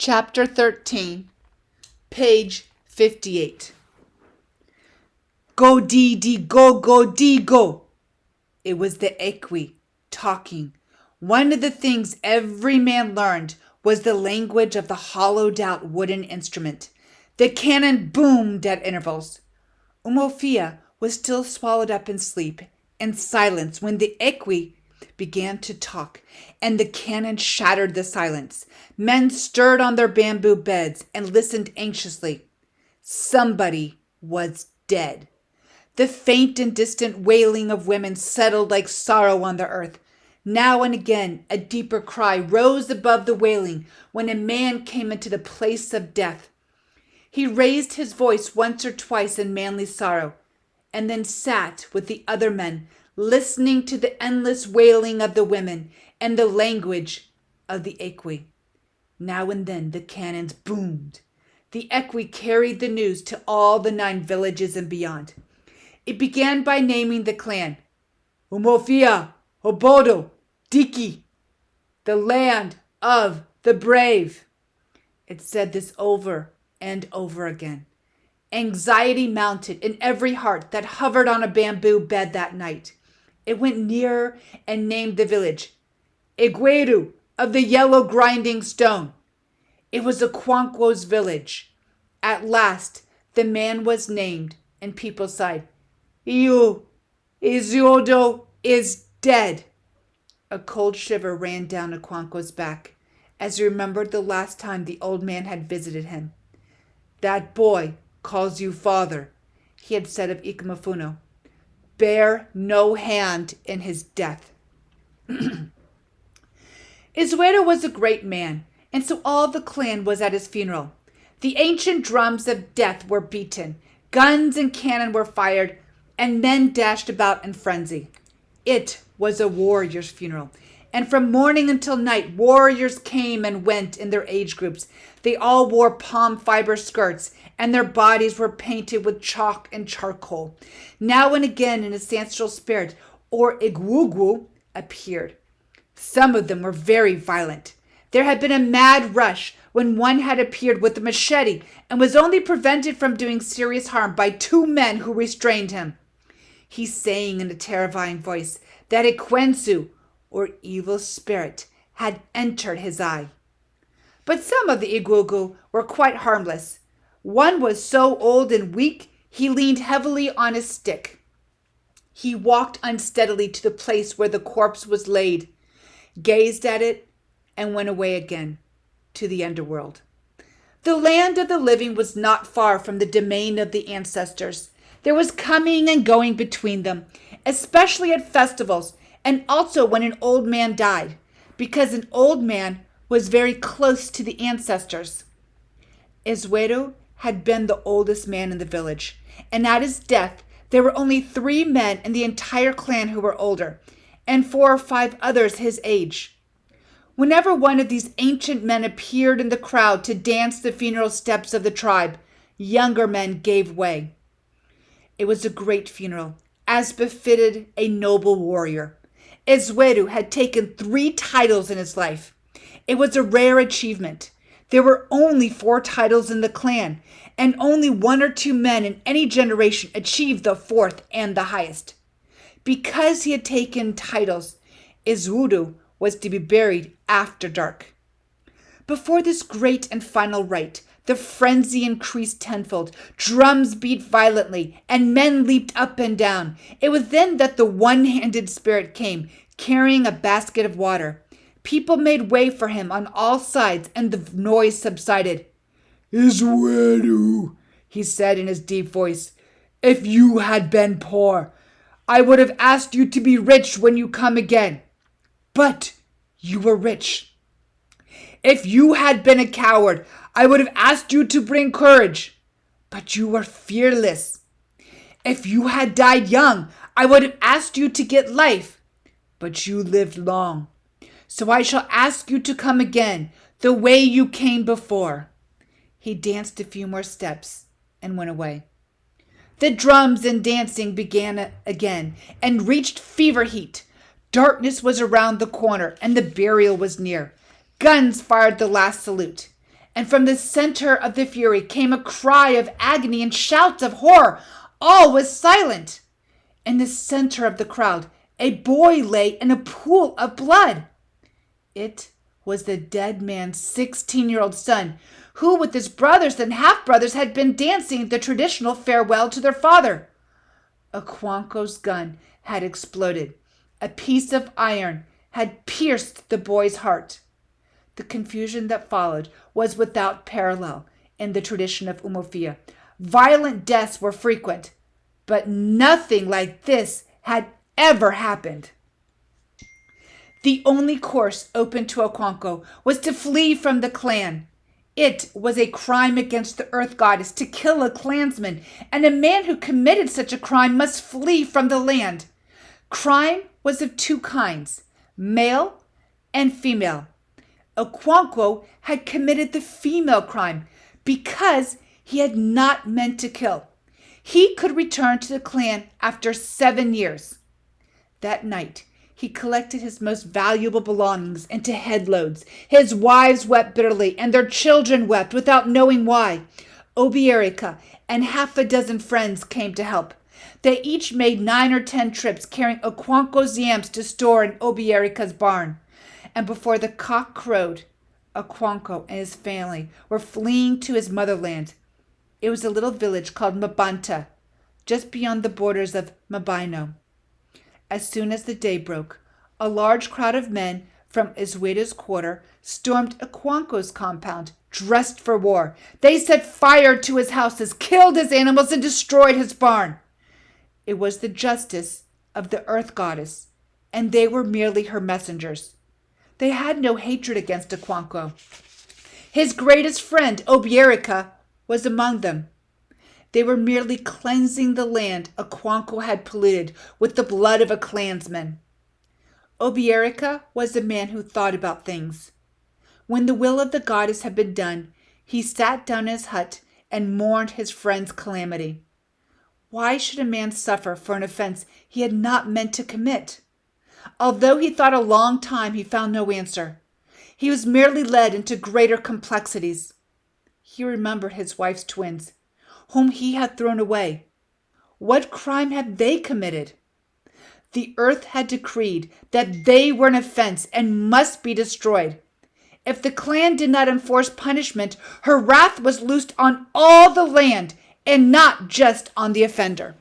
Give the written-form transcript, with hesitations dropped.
Chapter 13, page 58. Go dee dee go dee go. It was the Equi talking. One of the things every man learned was the language of the hollowed-out wooden instrument. The cannon boomed at intervals. Umofia was still swallowed up in sleep and silence when the Equi began to talk, and the cannon shattered the silence. Men stirred on their bamboo beds and listened anxiously. Somebody was dead. The faint and distant wailing of women settled like sorrow on the earth. Now and again a deeper cry rose above the wailing when a man came into the place of death. He raised his voice once or twice in manly sorrow, and then sat with the other men, listening to the endless wailing of the women and the language of the Equi. Now and then the cannons boomed. The Equi carried the news to all the 9 villages and beyond. It began by naming the clan. Umofia, Obodo, Diki, the land of the brave. It said this over and over again. Anxiety mounted in every heart that hovered on a bamboo bed that night. It went nearer and named the village, Egueru of the yellow grinding stone. It was Oquanquo's village. At last the man was named, and people sighed. Isiodo is dead. A cold shiver ran down Oquanquo's back as he remembered the last time the old man had visited him. That boy calls you father, he had said of Ikumafuno. Bear no hand in his death. Isuero was a great man, and so all the clan was at his funeral. The ancient drums of death were beaten, guns and cannon were fired, and men dashed about in frenzy. It was a warrior's funeral, and from morning until night, warriors came and went in their age groups. They all wore palm fiber skirts, and their bodies were painted with chalk and charcoal. Now and again an ancestral spirit, or Igwugwu, appeared. Some of them were very violent. There had been a mad rush when one had appeared with a machete and was only prevented from doing serious harm by 2 men who restrained him. He sang in a terrifying voice that Ekwensu, or evil spirit, had entered his eye. But some of the Igwugwu were quite harmless. One was so old and weak, he leaned heavily on his stick. He walked unsteadily to the place where the corpse was laid, gazed at it, and went away again to the underworld. The land of the living was not far from the domain of the ancestors. There was coming and going between them, especially at festivals, and also when an old man died, because an old man was very close to the ancestors. Isuero had been the oldest man in the village, and at his death there were only 3 men in the entire clan who were older, and 4 or 5 others his age. Whenever one of these ancient men appeared in the crowd to dance the funeral steps of the tribe, younger men gave way. It was a great funeral, as befitted a noble warrior. Isuero had taken 3 titles in his life. It was a rare achievement. There were only 4 titles in the clan, and only 1 or 2 men in any generation achieved the 4th and the highest. Because he had taken titles, Isuero was to be buried after dark. Before this great and final rite, the frenzy increased tenfold. Drums beat violently, and men leaped up and down. It was then that the one-handed spirit came, carrying a basket of water. People made way for him on all sides, and the noise subsided. Isuero, he said in his deep voice, if you had been poor, I would have asked you to be rich when you come again. But you were rich. If you had been a coward, I would have asked you to bring courage. But you were fearless. If you had died young, I would have asked you to get life. But you lived long. So I shall ask you to come again, the way you came before. He danced a few more steps and went away. The drums and dancing began again and reached fever heat. Darkness was around the corner, and the burial was near. Guns fired the last salute. And from the center of the fury came a cry of agony and shouts of horror. All was silent. In the center of the crowd, a boy lay in a pool of blood. It was the dead man's 16-year-old son, who with his brothers and half-brothers had been dancing the traditional farewell to their father. Okonkwo's gun had exploded. A piece of iron had pierced the boy's heart. The confusion that followed was without parallel in the tradition of Umuofia. Violent deaths were frequent, but nothing like this had ever happened. The only course open to Okonkwo was to flee from the clan. It was a crime against the earth goddess to kill a clansman, and a man who committed such a crime must flee from the land. Crime was of two kinds, male and female. Okonkwo had committed the female crime because he had not meant to kill. He could return to the clan after 7 years. That night, he collected his most valuable belongings into headloads. His wives wept bitterly, and their children wept without knowing why. Obierika and half a dozen friends came to help. They each made 9 or 10 trips carrying Okonkwo's yams to store in Obierika's barn. And before the cock crowed, Okonkwo and his family were fleeing to his motherland. It was a little village called Mabanta, just beyond the borders of Mabino. As soon as the day broke, a large crowd of men from Isweda's quarter stormed Okonkwo's compound, dressed for war. They set fire to his houses, killed his animals, and destroyed his barn. It was the justice of the earth goddess, and they were merely her messengers. They had no hatred against Okonkwo. His greatest friend, Obierika, was among them. They were merely cleansing the land Okonkwo had polluted with the blood of a clansman. Obierika was a man who thought about things. When the will of the goddess had been done, he sat down in his hut and mourned his friend's calamity. Why should a man suffer for an offense he had not meant to commit? Although he thought a long time, he found no answer. He was merely led into greater complexities. He remembered his wife's twins, whom he had thrown away. What crime had they committed? The earth had decreed that they were an offense and must be destroyed. If the clan did not enforce punishment, her wrath was loosed on all the land and not just on the offender.